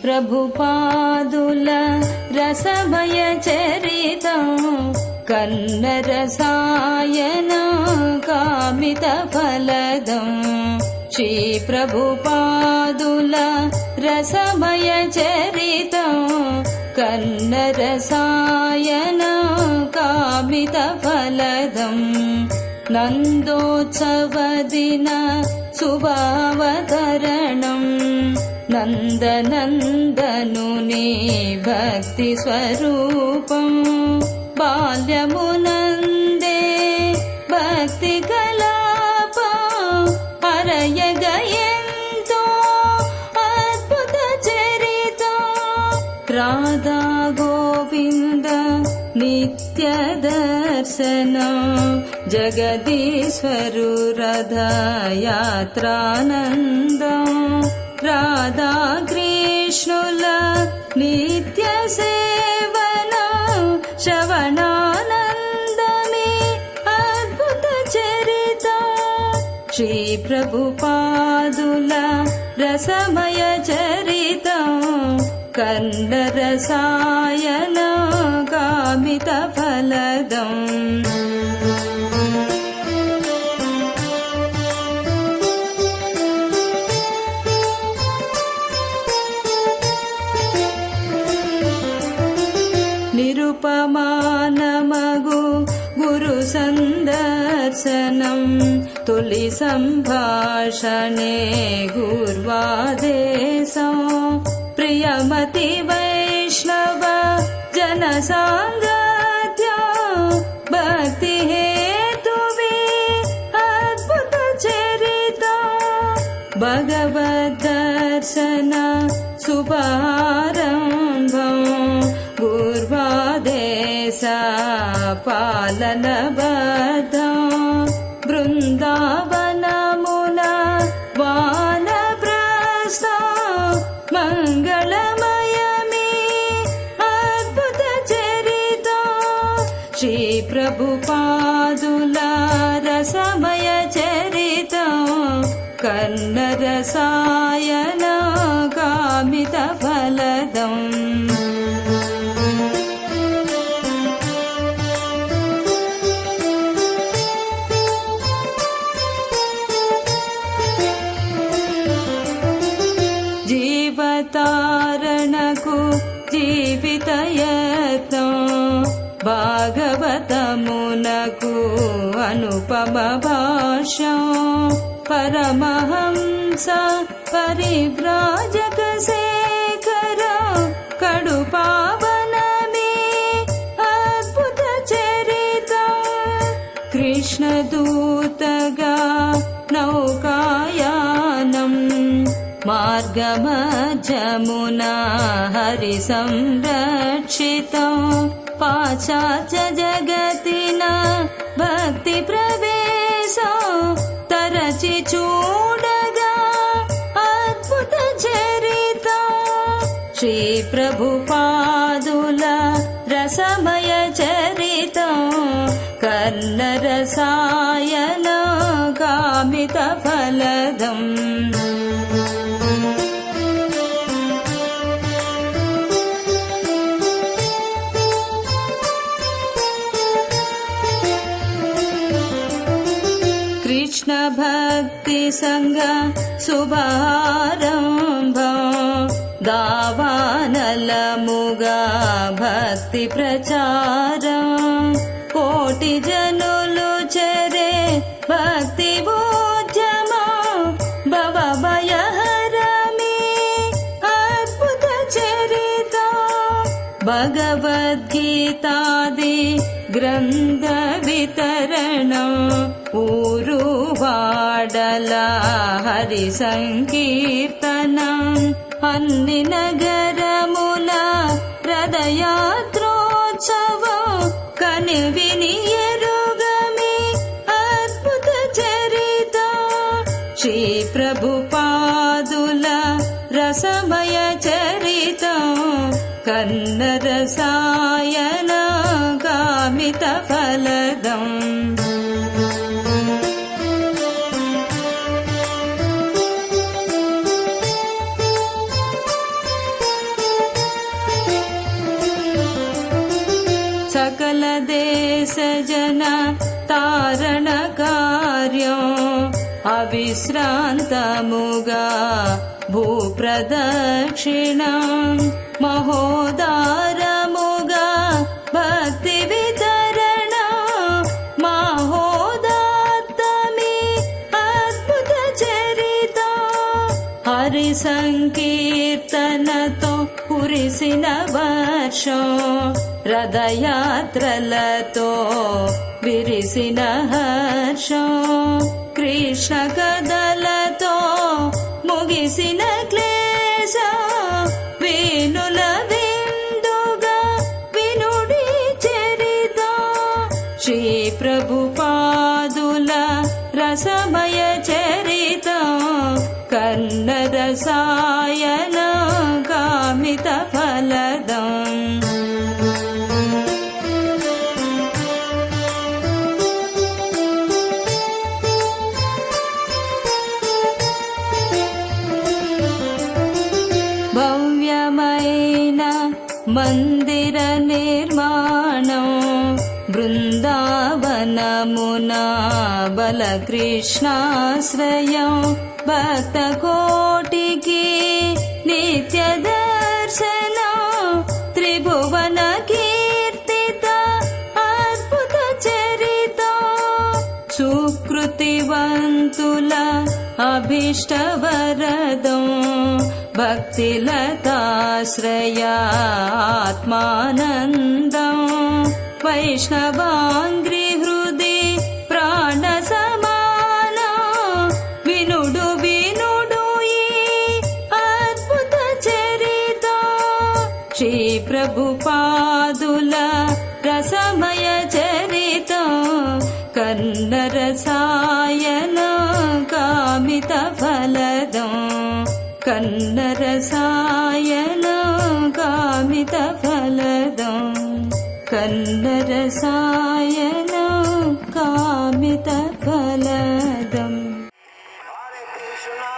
ప్రభుపాదుల రసమయ చరితం కన్నరసాయన కామిత ఫలదం శ్రీ ప్రభుపాదుల రసమయ చరితం కన్నరసాయన కామిత ఫలదం నందోత్సవ దిన శుభావతరణం నందనందనుని భక్తి స్వరూపం బాల్యమునందే భక్తి కలాపం హరయగయంతో అద్భుత చరితం రాధా గోవింద నిత్య దర్శనం జగదీశ్వరు రథయాత్రానందం రాధా కృష్ణుల నిత్య సేవనం శ్రవణానందమే అద్భుత చరితం శ్రీ ప్రభుపాదుల రసమయ చరితం కన్నరసాయన కామిత ఫలదం నిరుపమానమగు గురు సందర్శనం తొలి సంభాషణే గుర్వాదేశం ప్రియమతి వైష్ణవ జన సాంగత్యం భక్తి హేతువే అద్భుత చరితం భగవద్ దర్శన శుభారంభం గుర్వాదేశ పాలన బద్ధం బృందావనమున వానప్రస్థం మంగళమయమే అద్భుత చరితం శ్రీ ప్రభుపాదుల రసమయ చరితం కన్నరసాయన కామిత ఫలదం జీవతారణకు జీవితయత్నం భాగవతమునకు అనుపమ భాష్యం పరమహంస పరివ్రాజక శేఖర కడు పావనమే అద్భుత చరితం కృష్ణదూతగా నౌకాయానం మార్గమధ్యమునా హరి సంరక్షితం పాశ్చాత్య జగతిన భక్తి ప్రవేశం తరచి చూడగా అద్భుత చరితం శ్రీ ప్రభుపాదుల రసమయ చరితం కన్నరసాయన కామిత ఫలదం కృష్ణ భక్తి సంగ శుభారంభం దావానలముగా భక్తి ప్రచారం కోటి జనులు చెరే భక్తి ఉద్యమం భవభయహరమే అద్భుత చరితం భగవద్గీతాది గ్రంథ వితరణం ఊరు వాడల హరి సంకీర్తనం అన్ని నగరముల రథయాత్రోత్సవం కనివిని ఎరుగమే అద్భుత చరితం శ్రీ ప్రభుపాదుల రసమయ చరితం కన్నరసాయన కామిత ఫలదం విసజన తారణ కార్యం అవిశ్రాంతముగా భూప్రదక్షిణం మహోదారముగా భక్తి వితరణ మహోదాత్తమి అద్భుత చరిత హరి సంకీర్తనతో కురిసిన వర్షం రథయాత్రలతో విరిసిన హర్షం కృష్ణ కథలతో ముగిసిన క్లేశం వేణుల విందుగా వినుడి చరిత శ్రీ ప్రభుపాదుల రసమయ చరిత కన్న రసాయన కామిత ఫలదం భవ్యమైన మందిర నిర్మాణం బృందావనమున బలకృష్ణాశ్రయం భక్త కోటికి నిత్య దర్శనం త్రిభువన కీర్తిత అద్భుత చరిత సుకృతివంతుల అభీష్టవరదం భక్తిలతాశ్రయాత్మానందం వైష్ణవాంగ్రి హృది ప్రాణ సమాన వినుడు వినుడు ఈ అద్భుత చరిత శ్రీ ప్రభుపాదుల రసమయ చరిత కన్న రసాయన కామిత ఫలదం కన్న రసాయన కామిత ఫలదం కన్న రసాయన కామిత ఫలదం Hare Krishna